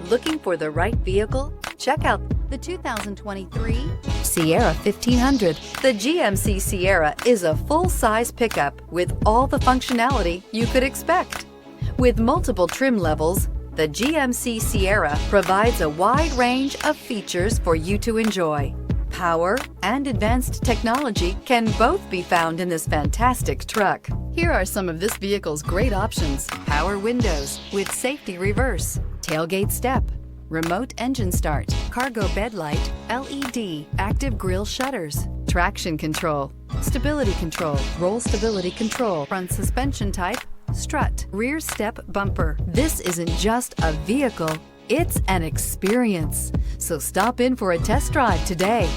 Looking for the right vehicle? Check out the 2023 Sierra 1500. The GMC Sierra is a full-size pickup with all the functionality you could expect. With multiple trim levels, the GMC Sierra provides a wide range of features for you to enjoy. Power and advanced technology can both be found in this fantastic truck. Here are some of this vehicle's great options: power windows with safety reverse, tailgate step, remote engine start, cargo bed light, LED, active grille shutters, traction control, stability control, roll stability control, front suspension type, strut, rear step bumper. This isn't just a vehicle, it's an experience. So stop in for a test drive today.